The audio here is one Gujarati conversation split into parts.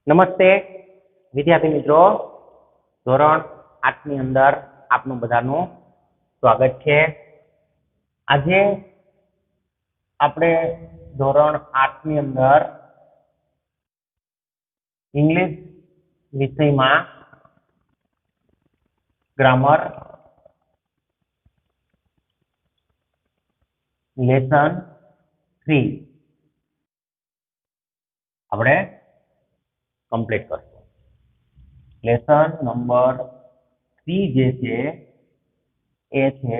નમસ્તે વિદ્યાર્થી મિત્રો, ધોરણ 8 ની અંદર આપનું બધાનું સ્વાગત છે। આજે આપણે ધોરણ 8 ની અંદર ઇંગ્લિશ વિષયમાં ગ્રામર લેસન 3 આપણે કમ્પ્લીટ કરશું। લેસન નંબર 3 જે છે એ છે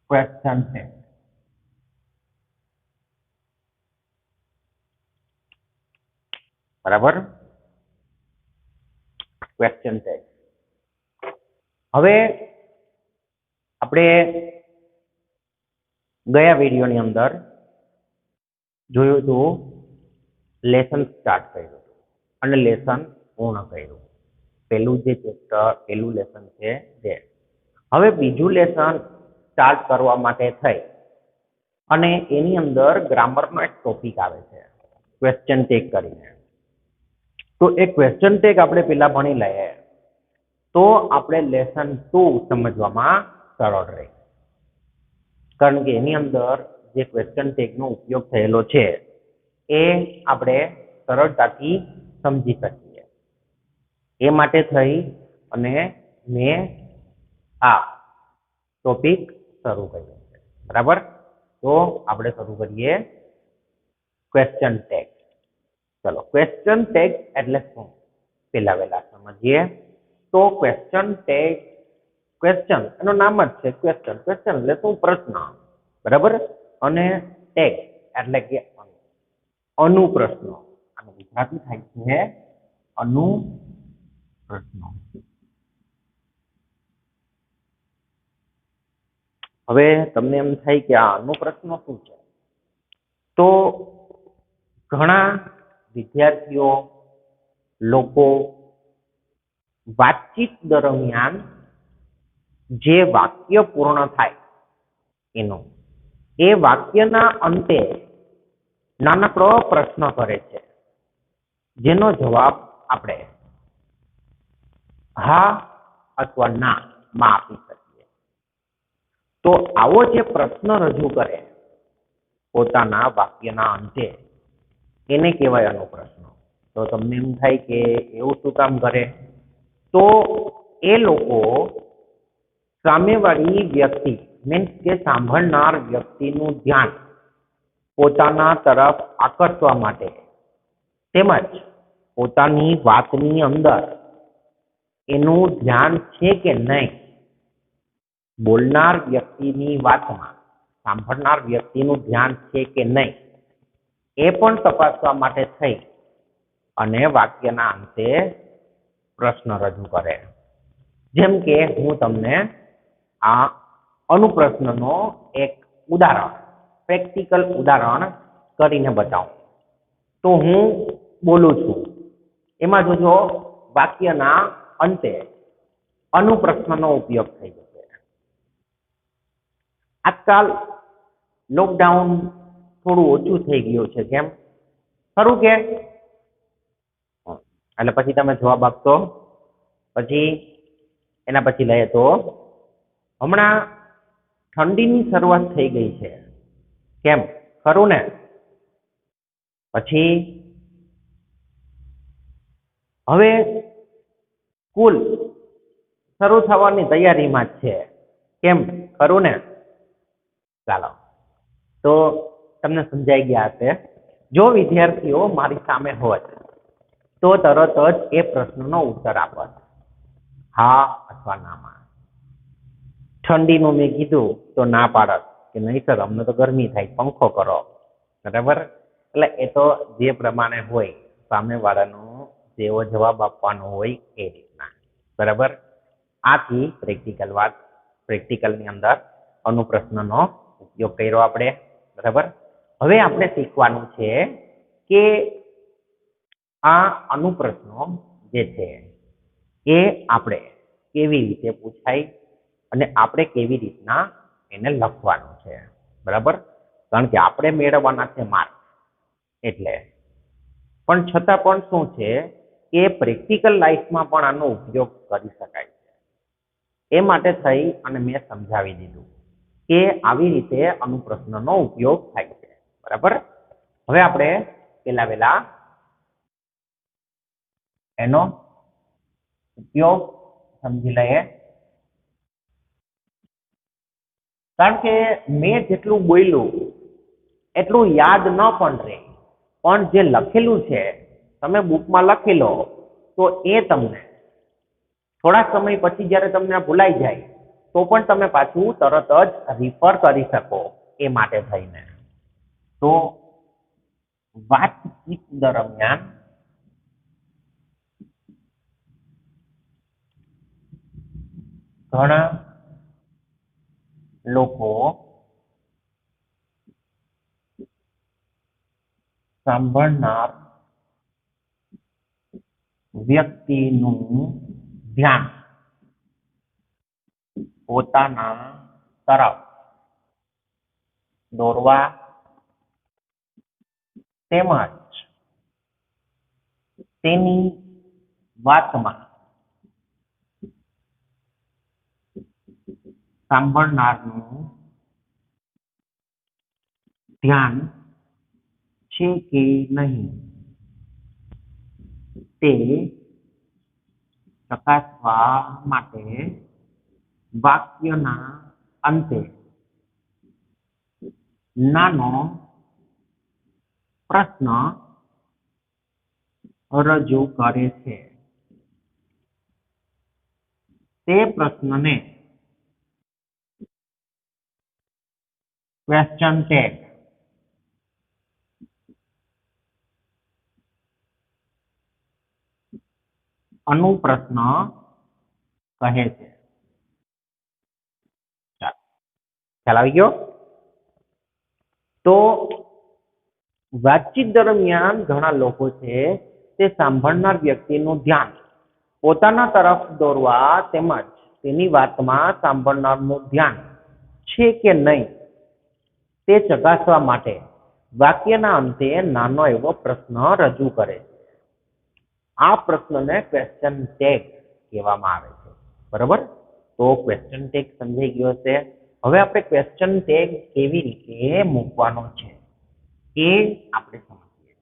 ક્વેશ્ચન ટેગ। બરાબર, ક્વેશ્ચન ટેગ। હવે આપણે ગયા વિડીયોની અંદર જોયું હતું, લેસન સ્ટાર્ટ કર્યું અને લેસન પૂર્ણ કર્યું। પહેલું જે ચેપ્ટર પહેલું લેસન છે તે। હવે બીજું લેસન સ્ટાર્ટ કરવા માટે થઈ અને એની અંદર ગ્રામરનો એક ટોપિક આવે છે ક્વેશ્ચન ટેગ કરીને। તો એ ક્વેશ્ચન ટેગ આપણે પેલા ભણી લઈએ તો આપણે લેસન 2 સમજવામાં સરળ રહે, કારણ કે એની અંદર જે ક્વેશ્ચન ટેગનો ઉપયોગ થયેલો છે એ આપણે સરળતાથી સમજી શકીએ। એ માટે થઈ અને મેં આ ટોપિક શરૂ કર્યો છે। બરાબર, તો આપણે શરૂ કરીએ ક્વેશ્ચન ટેગ। ચલો, ક્વેશ્ચન ટેગ એટલે શું પેલા વહેલા સમજીએ। તો ક્વેશ્ચન ટેગ, ક્વેશ્ચન એનું નામ જ છે ક્વેશ્ચન। ક્વેશ્ચન એટલે શું? પ્રશ્ન। બરાબર, અને ટેગ એટલે કે અનુપ્રશ્ન। આનું ગુજરાતી થાય છે અનુપ્રશ્ન। હવે તમને એમ થાય કે આ અનુપ્રશ્ન શું છે? તો ઘણા વિદ્યાર્થીઓ લોકો વાતચીત દરમિયાન જે વાક્ય પૂર્ણ થાય એનો, એ વાક્યના અંતે નાનકડો પ્રશ્ન કરે છે, જેનો જવાબ આપણે હા અથવા ના માં આપી શકીએ। તો આવો જે પ્રશ્ન રજૂ કરે પોતાના વાક્યના અંતે, એને કહેવાય અનુપ્રશ્ન। તો તમને એમ થાય કે એવું શું કામ કરે? તો એ લોકો સામેવાળી વ્યક્તિ મીન્સ કે સાંભળનાર વ્યક્તિનું ધ્યાન પોતાના તરફ આકર્ષવા માટે તેમજ પોતાની વાતની અંદર એનું ધ્યાન છે કે નહીં, બોલનાર વ્યક્તિની વાતમાં સાંભળનાર વ્યક્તિનું ધ્યાન છે કે નહીં, એ પણ તપાસવા માટે થઈ અને વાક્યના અંતે પ્રશ્ન રજૂ કરે। જેમ કે હું તમને આ અનુપ્રશ્નનો એક ઉદાહરણ, પ્રેક્ટિકલ ઉદાહરણ કરીને બતાવું। તો હું બોલું છું, એમાં જોજો વાક્યના અંતે અનુપ્રશ્નનો ઉપયોગ થઈ જશે। આજકાલ લોકડાઉન થોડું ઓછું થઈ ગયું છે, કેમ? ખરું કે? એટલે પછી તમે જવાબ આપશો। પછી એના પછી લઈએ તો હમણાં ઠંડીની શરૂઆત થઈ ગઈ છે, કેમ? ખરું ને? પછી હવે સ્કૂલ શરૂ થવાની તૈયારીમાં જ છે, કેમ? ખરું ને? ચાલો, તો તમને સમજાઈ ગયા હશે। જો વિદ્યાર્થીઓ મારી સામે હોત તો તરત જ એ પ્રશ્નનો ઉત્તર આપત હા અથવા નામાં। ઠંડીનું મેં કીધું તો ના પાડત કે નહીં સર, અમને તો ગરમી થાય, પંખો કરો। બરાબર, એટલે એ તો જે પ્રમાણે હોય સામેવાળાનો જેવો જવાબ આપવાનો હોય એ રીતના। બરાબર, આથી પ્રેક્ટિકલ વાત, પ્રેક્ટિકલની અંદર અનુપ્રશ્નનો ઉપયોગ કર્યો આપણે। બરાબર, હવે આપણે શીખવાનું છે કે આ અનુપ્રશ્નો જે છે એ આપણે કેવી રીતે પૂછાય અને આપણે કેવી રીતના એને લખવાનું છે। બરાબર, કારણ કે આપણે મેળવવાના છે માર્ક। એટલે પણ છતાં પણ શું છે કે પ્રેક્ટિકલ લાઈફમાં પણ આનો ઉપયોગ કરી શકાય છે. એ માટે થઈ અને મેં સમજાવી દીધું કે આવી રીતે અનુપ્રશ્નનો ઉપયોગ થાય છે. બરાબર. હવે આપણે પેલા વેલા એનો ઉપયોગ સમજી લઈએ. કારણ કે મેં જેટલું બોલ્યું એટલું યાદ ન પણ રહે, પણ જે લખેલું છે તમે બુકમાં લખી લો તો એ તમને થોડા સમય પછી જ્યારે તમને ભૂલાઈ જાય તો પણ તમે પાછું તરત જ રિફર કરી શકો એ માટે થઈને. તો વાતચીત દરમિયાન ઘણા લોકો સાંભળનાર વ્યક્તિનું ધ્યાન પોતાના તરફ દોરવા તેમજ તેની વાતમાં સાંભળનારનું ધ્યાન છે કે નહીં તે ચકાસવા માટે વાક્યના અંતે નાનો પ્રશ્ન રજૂ કરે છે. તે પ્રશ્નને ક્વેશ્ચન ટેગ અનુપ્રશ્ન કહે છે. ખ્યાલ આવી ગયો? તો વાતચીત દરમિયાન ઘણા લોકો છે તે સાંભળનાર વ્યક્તિનું ધ્યાન પોતાના તરફ દોરવા તેમજ તેની વાતમાં સાંભળનારનું ધ્યાન છે કે નહીં તે ચકાસવા માટે વાક્યના અંતે નાનો એવો પ્રશ્ન રજૂ કરે છે. આ પ્રશ્નને ક્વેશ્ચન ટેગ કહેવામાં આવે છે. બરાબર. તો ક્વેશ્ચન ટેગ સમજાઈ ગયો હશે. હવે આપણે ક્વેશ્ચન ટેગ કેવી રીતે મૂકવાનો છે એ આપણે સમજીએ.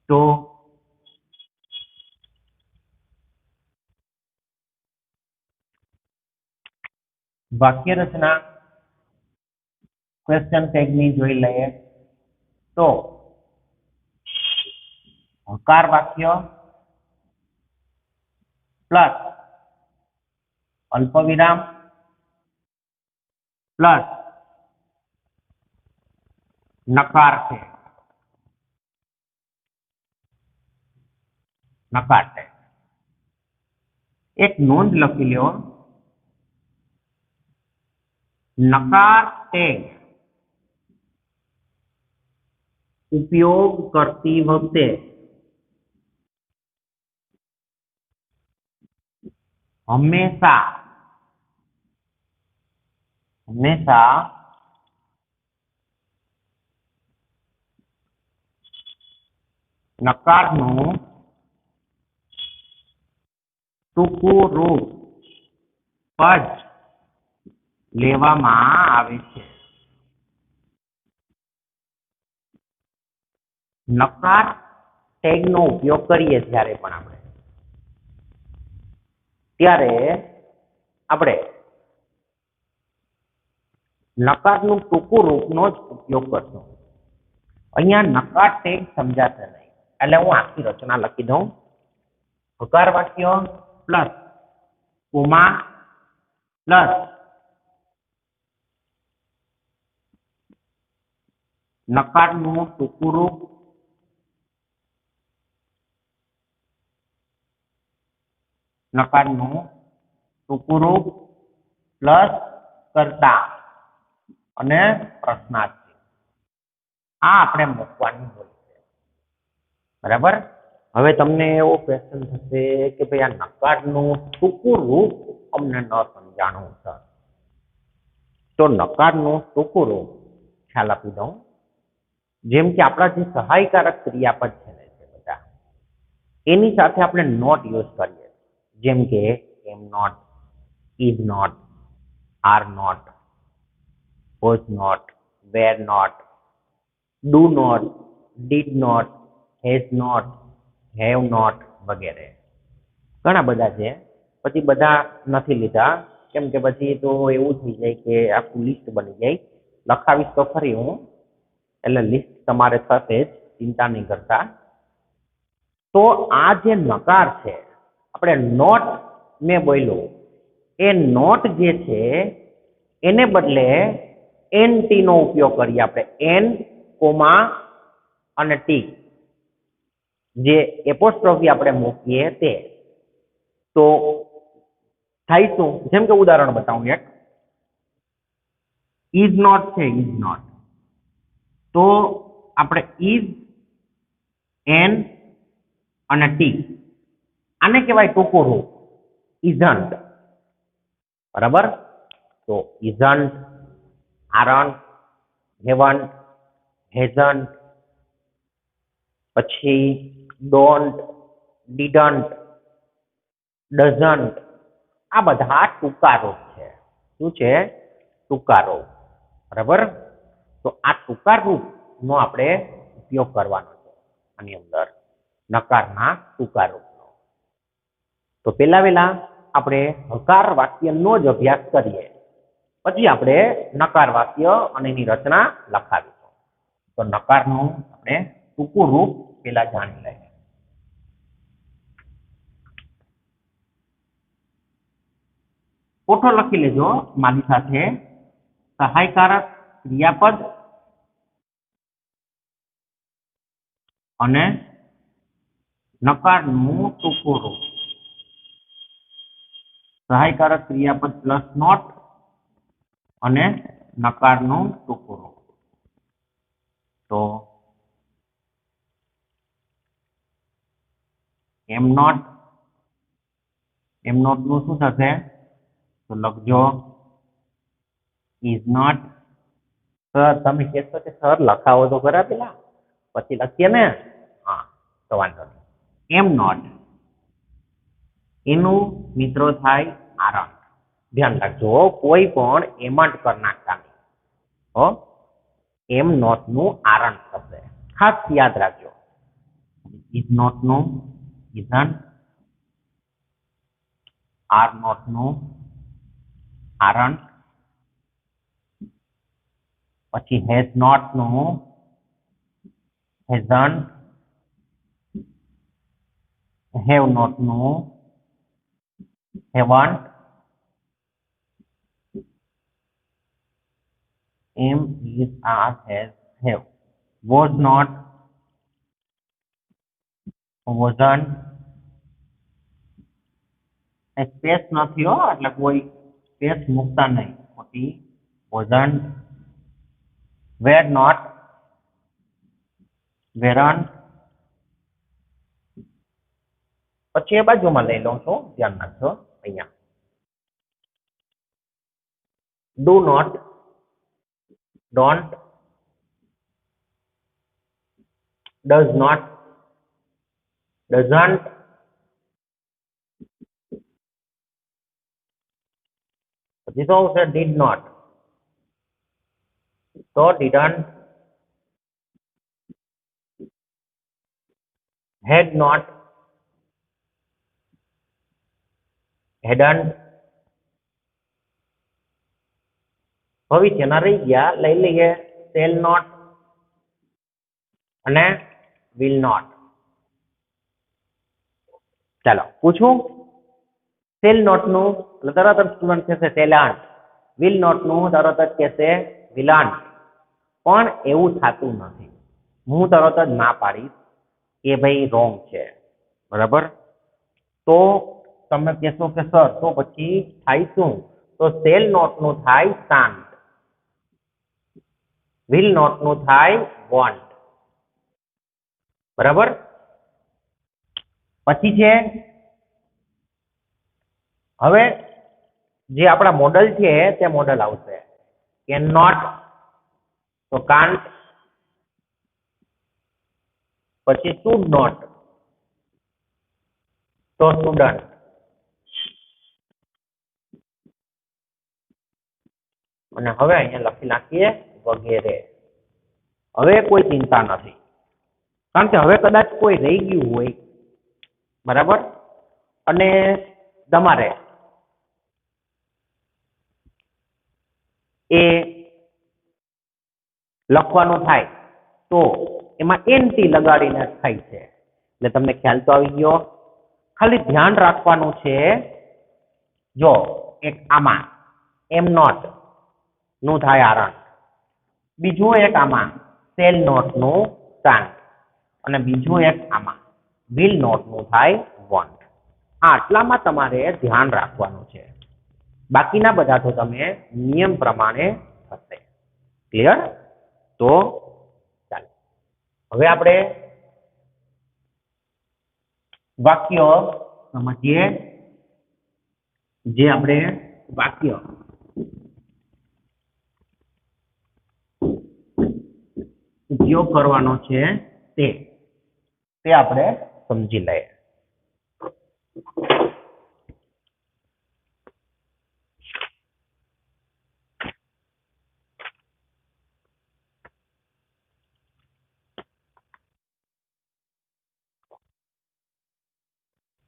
તો વાક્ય રચના ક્વેશ્ચન ટેગની જોઈ લઈએ. તો હકાર વાક્ય પ્લસ અલ્પવિરામ પ્લસ નકાર છે. નકાર છે. એક નોંધ લખી લો. નકાર ટેગ ઉપયોગ કરતી વખતે હંમેશા નકારનું ટૂંકું રૂપ જ લેવામાં આવે છે. નકાર ટેગનો ઉપયોગ કરીએ ત્યારે આપણે નકારનું ટૂંકું રૂપનો જ ઉપયોગ કરશું. અહીંયા નકાર ટેગ સમજાશે નહીં એટલે હું આખી રચના લખી દઉં. હકાર વાક્ય પ્લસ કોમા પ્લસ નકારનું ટૂંકું રૂપ પ્લસ કરતા અને પ્રશ્નાર્થ. આ આપણે મૂકવાની હોય છે. બરાબર. હવે તમને એવો ક્વેશ્ચન થશે કે ભાઈ આ નકારનું ટૂંકું રૂપ અમને ન સમજાણું સર. તો નકારનું ટૂંકું રૂપ ખ્યાલ આપી દઉં. જેમ કે આપણા જે સહાયકારક ક્રિયાપદ છે ને તે બધા એની સાથે આપણે નોટ યુઝ કરીએ, જેમ કે am not, is not, are not, was not, were not, do not, did not, has not, have not વગેરે ઘણા બધા છે. પછી બધા નથી લીધા કેમ કે પછી તો એવું થઈ જાય કે આખું લિસ્ટ બની જાય. લખાવીશ તો ખરી હું, એટલે લિસ્ટ તમારે થશે જ, ચિંતા નહીં કરતા. તો આ જે નકાર છે આપણે નોટ મેં બોલ્યું એ નોટ જે છે એને બદલે એનટી નો ઉપયોગ કરીએ આપણે. એન કોમા અને ટી જે એપોસ્ટ્રોફી આપણે મૂકીએ તે. તો થાય શું? જેમ કે ઉદાહરણ બતાવું એક. ઇઝ નોટ છે, ઇઝ નોટ, તો આપણે ઇઝ, એન અને ટી આને કહેવાય ટૂંકું રૂપ ઇઝન્ટ. બરાબર? તો ઇઝન્ટ, આરન્ટ, હેવન્ટ, હેઝન્ટ, પછી ડોન્ટ, ડીડન્ટ, ડઝન્ટ, આ બધા ટૂંકા રૂપ છે. શું છે? ટૂંકા રૂપ. બરાબર? તો આ ટૂંકા રૂપનો આપણે ઉપયોગ કરવાનો છે આની અંદર, નકારના ટૂંકા રૂપનો. તો પેલા આપણે હકાર વાક્યનો જ અભ્યાસ કરીએ, પછી આપણે નકાર વાક્ય અને એની રચના લખાવીશું. તો નકારનું આપણે ટૂંકું રૂપ પેલા જાણી લઈએ. કોઠો લખી લેજો મારી સાથે. સહાયકારક ક્રિયાપદ અને નકારનું ટૂંકું રૂપ. સહાયકારક ક્રિયાપદ પ્લસ નોટ અને નકારનું ટૂંકું રૂપ. તો એમ નોટ, એમ નોટ નું શું થશે? તો લખજો ઇઝ નોટ. સર તમે કહેશો કે સર લખાવો તો ખરા પેલા, પછી લખીએ ને. હા, તો વાંધો નહીં. એમ નોટ એનું મિત્રો થાય આરન્ટ. ધ્યાન રાખજો, કોઈ પણ એમાંટ કર નાખતા નહીં. હો, એમ નોટ નું આરન્ટ થશે, ખાસ યાદ રાખજો. ઇઝ નોટ નું ઇઝન્ટ, આર નોટ નું આરન્ટ, પછી હેઝ નોટ નું હેઝન્ટ, હેવ નોટ નું haven't, am, is, are, has, have. Was not, wasn't, space નથી હો, એટલે કોઈ સ્પેસ મૂકતા નહીં ખોટી. wasn't, were not, weren't. પછી એ બાજુમાં લઈ લઉં છું, ધ્યાન રાખજો અહીંયા. do not, don't, does not, doesn't, પછી તો આવશે did not, તો didn't, had not, hadn't. ભવિષ્યના રહી ગયા, લઈ લઈએ shall not અને will not. ચાલો પૂછું. shall not નું તરત જ સ્ટુડન્ટ કહેશે shalln't, will not નું તરત જ કહેશે willn't. પણ એવું થતું નથી. હું તરત જ ના પાડીશ કે ભાઈ રોંગ છે. બરાબર? તો તમે કહેશો કે સર તો પછી થાય શું? તો shall not નું થાય શાંત, will not નું થાય won't. બરાબર? પછી છે હવે જે આપણા મોડલ છે તે મોડલ આવશે. કેન નોટ તો કાન્ટ, પછી શુડ નોટ તો સ્ટુડન્ટ, અને હવે અહીંયા લખી નાખીએ વગેરે. હવે કોઈ ચિંતા નથી, કારણ કે હવે કદાચ કોઈ રહી ગયું હોય, બરાબર, અને તમારે એ લખવાનું થાય તો એમાં એનટી લગાડીને થાય છે. એટલે તમને ખ્યાલ તો આવી ગયો. ખાલી ધ્યાન રાખવાનું છે, જો એક આમાં એમ નોટ નું થાય આરણ, બીજું એક આમાં સેલ નોટ નું કાન, અને બીજું એક આમાં વિલ નોટ નું થાય વોન્ટ. આટલામાં તમારે ધ્યાન રાખવાનું છે, બાકીના બધા તો તમે નિયમ પ્રમાણે થશે. ક્લિયર? તો ચાલો હવે આપણે વાક્ય સમજીએ. જે આપણે વાક્ય ઉપયોગ કરવાનો છે તે આપણે સમજી લઈએ.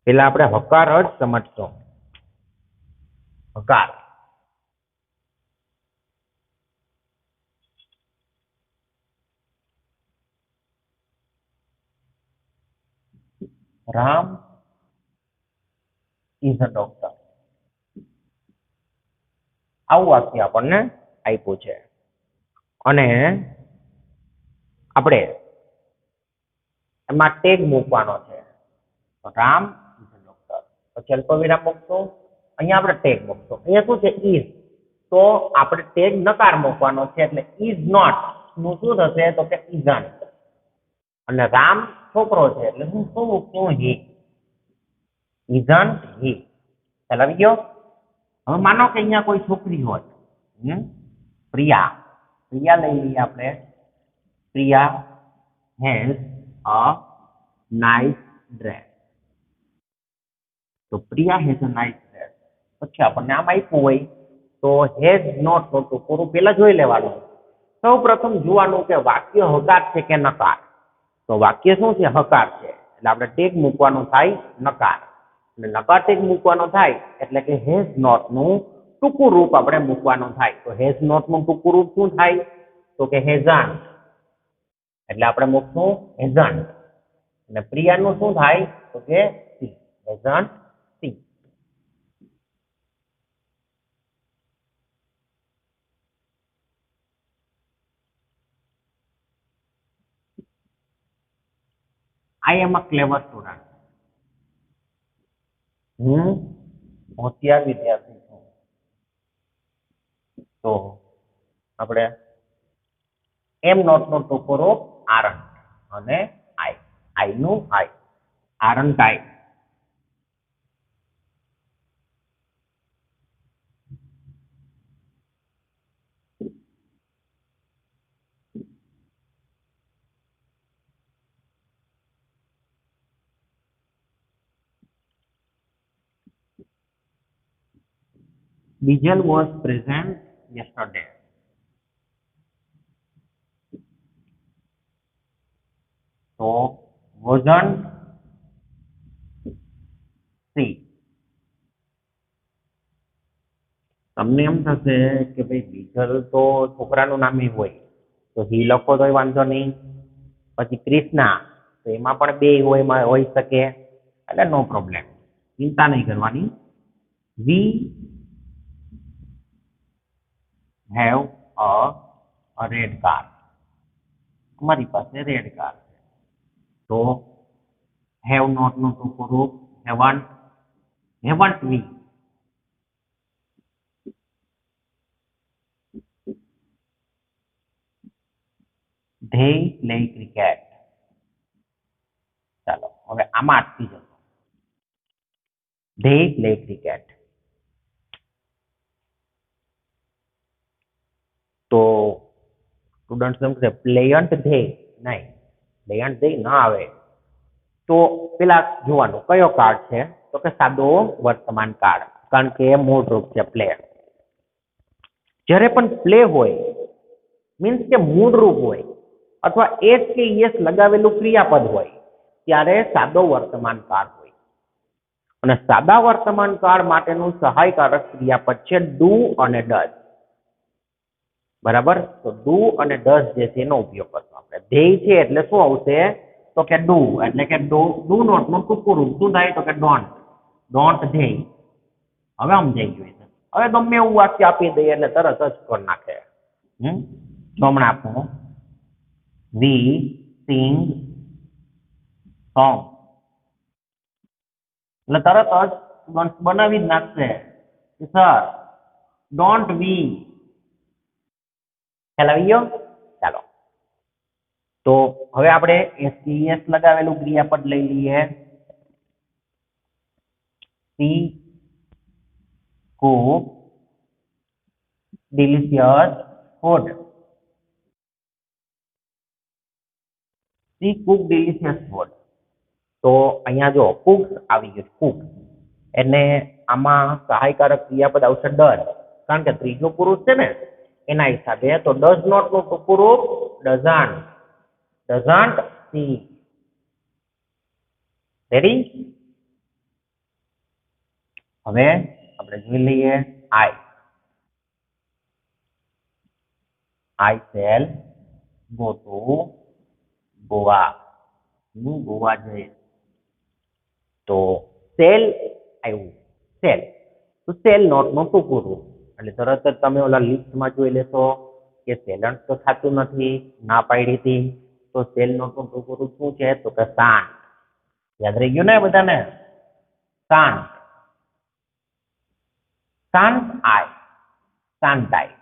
પેલા આપણે હકાર જ સમજશો. હકાર રામ ઇઝ અ ડોક્ટર. આવું વાક્ય આપણને આપ્યું છે, અને આપણે એમાં ટેગ મૂકવાનો છે. રામ ઇઝ અ ડોક્ટર, પછી અલ્પવિરામ મૂકશું, અહીંયા આપણે ટેગ મૂકશું. અહીંયા શું છે? ઇઝ. તો આપણે ટેગ નકાર મૂકવાનો છે, એટલે ઇઝ નોટ નું શું થશે? તો કે ઇઝન્ટ. અને રામ છોકરો છે એટલે શું શું મૂકશું? હી. ઇઝન્ટ હી. ખ્યાલ આવી ગયો? હવે માનો કે અહીંયા કોઈ છોકરી હોય, પ્રિયા. પ્રિયા લઈ લઈએ આપણે. Priya has a nice dress. તો Priya has a nice dress. પછી આપણને આમ આપ્યું હોય તો હેઝ નોટ તો પૂરું પેલા જોઈ લેવાનું. સૌ પ્રથમ જોવાનું કે વાક્ય હકાર છે કે નકાર. તો વાક્ય શું છે? હકાર છે, એટલે આપણે ટેગ મૂકવાનું થાય નકાર. અને નકાર ટેગ મૂકવાનો થાય એટલે કે હેઝ નોટ નું ટૂંકું રૂપ આપણે મૂકવાનું થાય. તો હેઝ નોટ નું ટૂંકું રૂપ શું થાય? તો કે હેઝન્ટ. એટલે આપણે મૂકશું હેઝન્ટ. અને પ્રિયાનું શું થાય? તો કે C. Hasn't C. I am a clever student. હું હોશિયાર વિદ્યાર્થી છું. તો આપણે એમ નોટ નો ટૂંકો રૂપ આરન્ટ, અને આઈ. આઈ નું I. Aren't I. Bijal was present yesterday. તો wasn't she. તમને એમ થશે કે ભાઈ બીજલ તો છોકરાનું નામ હોય, તો હી લખો તો વાંધો નહીં. પછી ક્રિષ્ના, તો એમાં પણ બે હોઈ શકે, એટલે નો પ્રોબ્લેમ, ચિંતા નહીં કરવાની. We have a red car. અમારી પાસે રેડ કાર છે. તો હેવ નોટ નું ટૂંકું રૂપ haven't. Haven't we. They play cricket. ચાલો હવે આમાં અટકી જશો. They play cricket. તો સ્ટુડન્ટ શું છે? પ્લેયન્ટ ધે નહીં, દયાણ દઈ ન આવે તો પેલા જોવાનું કયો કાળ છે તો કે સાદો વર્તમાન કાળ, કારણ કે એ મૂળ રૂપ છે પ્લે. જ્યારે પણ પ્લે હોય મીન્સ કે મૂળ રૂપ હોય અથવા એસ કે યસ લગાવેલું ક્રિયાપદ હોય ત્યારે સાદો વર્તમાન કાળ હોય. અને સાદા વર્તમાન કાળ માટેનું સહાયકારક ક્રિયાપદ છે ડુ અને ડઝ. બરાબર, તો ડુ અને ડઝ જે છે એનો ઉપયોગ કરશું આપણે. ધ્યેય છે એટલે શું આવશે તો કે ડુ, એટલે કે ડુ નોટ નું ટૂંકું રૂપ શું થાય તો કે ડોન્ટ. ડોન્ટ ધ્યેય. હવે સમજાઈ ગયું છે. હવે ગમે એવું વાક્ય આપી દઈએ એટલે તરત જ કરી નાખે. તો હમણાં આપો વી સિંગ સોંગ, એટલે તરત જ બનાવી જ નાખશે સર ડોન્ટ વી. ખ્યાલ આવી ગયો? ચાલો તો હવે આપણે એસ લગાવેલું ક્રિયાપદ લઈ લઈએ. C cook delicious food. She cook delicious food. તો અહીંયા જો કુક આવી ગયું, કુક એટલે આમાં સહાયકારક ક્રિયાપદ આવશે ડઝ, કારણ કે ત્રીજો પુરુષ છે ને એના હિસાબે. તો ડઝ નોટ નું ટૂંકું રૂપ ડઝન્ટ. Doesn't C. રેડી? હવે આપણે જોઈ લઈએ I shall go to Goa. હું ગોવા જઈશ. તો સેલ આવ્યું, સેલ. તો સેલ નોટ નું ટૂંકું રૂપ એટલે તરત જ તમે ઓલા લિસ્ટમાં જોઈ લેશો કે સેલન્ટ તો થતું નથી, ના પાડી હતી. તો સેલ નોટ નું ટૂંકું રૂપ શું છે તો કે શાંત. યાદ રહી ગયું ને બધાને? શાંત. શાંત આય, શાંતાઈ.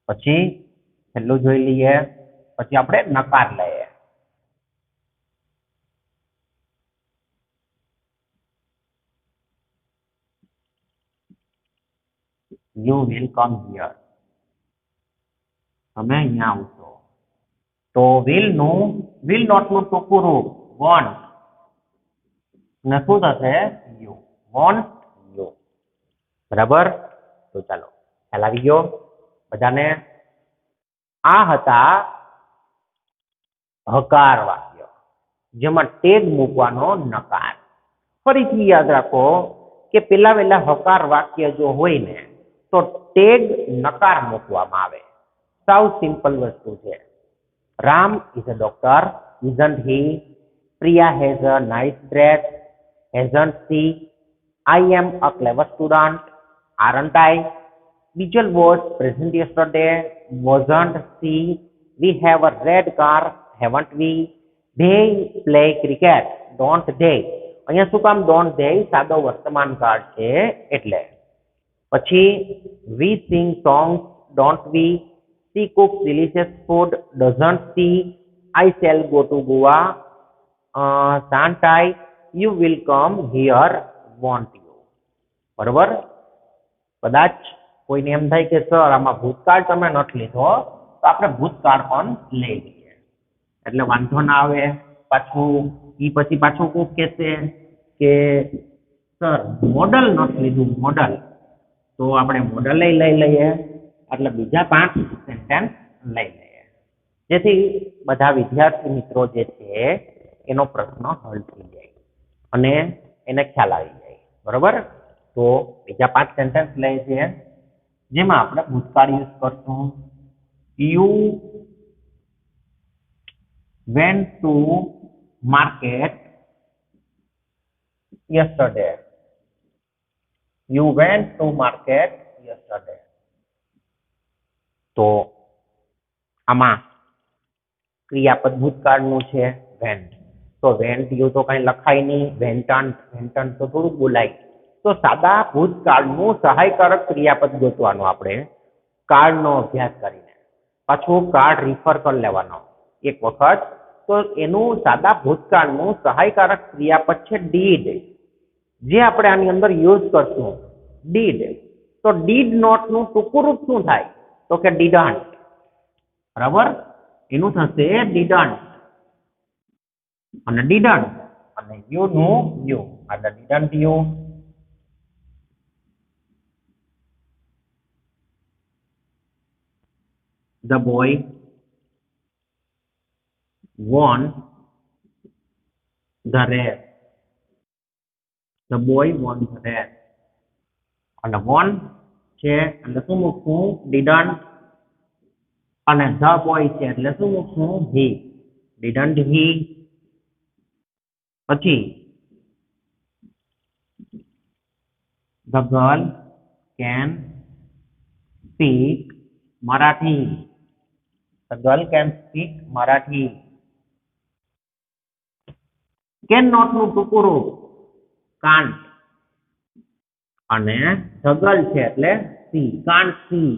પછી છેલ્લું જોઈ લઈએ, પછી આપણે નકાર લઈએ. You will come here. તમે અહીંયા આવશો. તો will not નું ટૂંકું રૂપ want. ને શું થશે? You. Want you. બરાબર? તો ચાલો ખ્યાલ આવી ગયો બધાને? આ હતા હકાર વાક્ય જેમાં ટેગ મૂકવાનો નકાર. ફરીથી યાદ રાખો કે પેલા વેલા હકાર વાક્ય જો હોય ને તો ટેગ નકાર મૂકવામાં આવે. સાવ સિમ્પલ વસ્તુ છે. Ram is a doctor, isn't he? Priya has a nice dress, hasn't she? I am a clever student, aren't I? Bijal was present yesterday, wasn't she? We have a red car, haven't we? They play cricket, don't they? અહીંયા શું કામ don't they? સાદો વર્તમાન કાળ છે એટલે. પછી we sing songs, don't we? She cooks delicious food, doesn't she? I shall go to Goa, shan't I? You will come here, won't you? બરોબર? કદાચ કોઈને એમ થાય કે સર આમાં ભૂતકાળ તમે નથી લીધો, તો આપણે ભૂતકાળ પણ લઈ લઈએ એટલે વાંધો ના આવે. પાછું પછી પાછું કોક કહેશે કે સર મોડલ નથી લીધું, મોડલ. તો આપણે મોડલ લઈ લઈએ એટલે બીજા 5 સેન્ટેન્સ લઈ લઈએ, જેથી બધા વિદ્યાર્થી મિત્રો જે છે એનો પ્રશ્ન હલ થઈ જાય અને એને ખ્યાલ આવી જાય. બરોબર? તો બીજા 5 સેન્ટેન્સ લઈએ છીએ જેમાં આપણે ભૂતકાળ યુઝ કરશું. You went to market yesterday. You went to market yesterday. તો આમાં ક્રિયાપદ ભૂતકાળનું છે went. તો went યુ તો કઈ લખાય નહીં, went તો થોડુંક બોલાય. તો સાદા ભૂતકાળનું સહાયકારક ક્રિયાપદ ગોતવાનું આપણે કાળનો અભ્યાસ કરીને. પાછું કાળ રિફર કરી લેવાનો એક વખત. તો એનું સાદા ભૂતકાળનું સહાયકારક ક્રિયાપદ છે did, જે આપણે આની અંદર યુઝ કરશું did. તો did not નું ટૂંકું રૂપ શું થાય તો કે didn't. બરાબર એનું થશે didn't અને didn't અને you નું you એટલે didn't you the boy won the race. The boy won the race. અને won છે એટલે શું મૂકવું didn't અને the boy છે એટલે શું મૂકવું he. didn't he પછી the girl can speak Marathi. The girl can speak Marathi. Cannot નું ટૂંકું રૂપ can't અને the girl છે એટલે see can't see.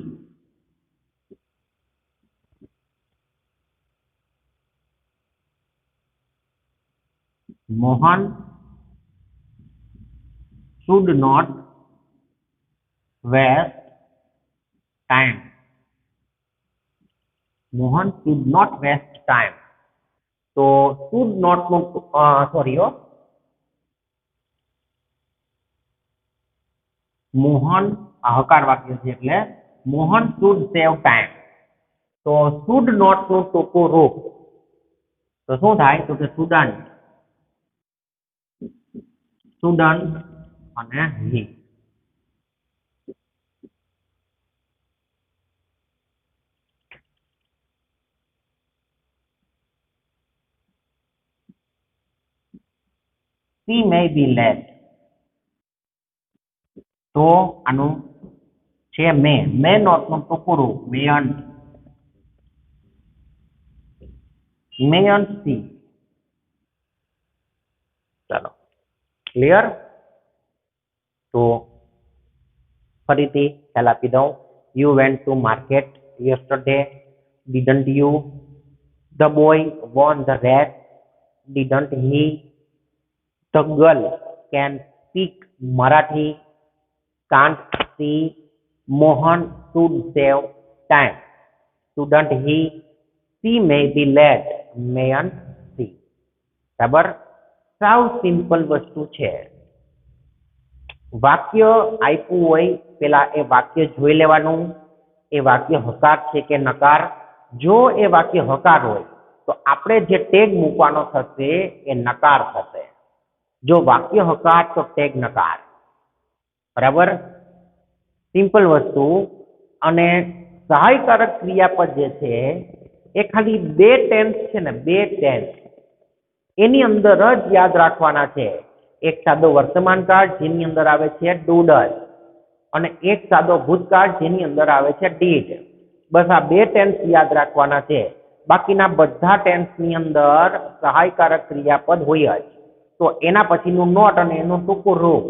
Mohan should not waste time. Mohan should not waste time. તો should not નું સોરી મોહન હકાર વાક્ય છે એટલે મોહન should save time. તો should not નું ટૂંકું રૂપ તો શું થાય તો કે shouldn't અને he. She may be late. તો આનું છે may not નું ટૂંકું રૂપ mayn't see. ચાલો ક્લિયર તો ફરીથી ખ્યાલ આપી દઉં you went to market yesterday. didn't you? The boy won the race. didn't he? The girl can speak Marathi. Can't see. Mohan should save time. Shouldn't he? She may be late. Mayn't see. બરાબર સાવ સિમ્પલ વસ્તુ છે. વાક્ય આપ્યું હોય પેલા એ વાક્ય જોઈ લેવાનું એ વાક્ય હકાર છે કે નકાર. જો એ વાક્ય હકાર હોય તો આપણે જે ટેગ મૂકવાનો થશે એ નકાર થશે. જો વાક્ય હકાર તો ટેગ નકાર. બરાબર સિમ્પલ વસ્તુ. અને સહાયકારક ક્રિયાપદ જે છે એ ખાલી બે ટેન્સ છે ને બે ટેન્સ એની અંદર જ યાદ રાખવાના છે. એક સાદો વર્તમાન કાળ જેની અંદર આવે છે doodle અને એક સાદો ભૂતકાળ જેની અંદર આવે છે did. બસ આ બે ટેન્સ યાદ રાખવાના છે. બાકીના બધા ટેન્સ ની અંદર સહાયકારક ક્રિયાપદ હોય જ. તો એના પછીનું નોટ અને એનું ટૂંકું રૂપ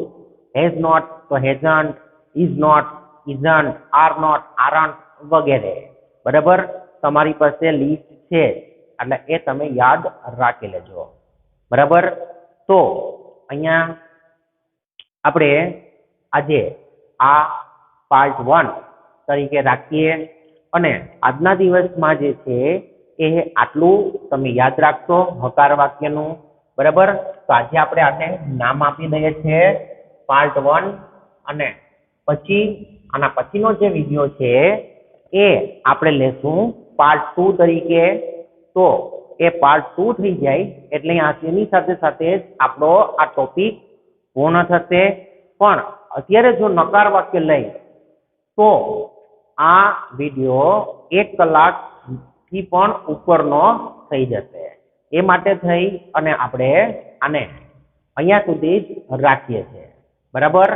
હેઝ નોટ તો hasn't, is not, isn't, are not, aren't વગેરે. બરાબર તમારી પાસે લિસ્ટ છે એટલે એ તમે યાદ રાખી લેજો. બરાબર તો અહીંયા આપણે આજે આ પાર્ટ 1 તરીકે રાખીએ અને આજના દિવસમાં જે છે એ આટલું તમે યાદ રાખશો હકાર વાક્યનું. બરાબર તો આજે આપણે આને નામ આપી દઈએ છીએ પાર્ટ 1 અને પછી આના પછીનો જે વિડીયો છે એ આપણે લેશું પાર્ટ 2 તરીકે. તો એ પાર્ટ 2 થઈ જાય એટલે એની સાથે સાથે જ આપણો આ ટોપિક પૂર્ણ થશે. પણ અત્યારે જો નકાર વાક્ય લઈ તો આ વિડીયો 1 કલાકથી પણ ઉપરનો થઈ જશે. એ માટે થઈ અને આપણે આને અહીંયા સુધી જ રાખીએ છીએ. બરાબર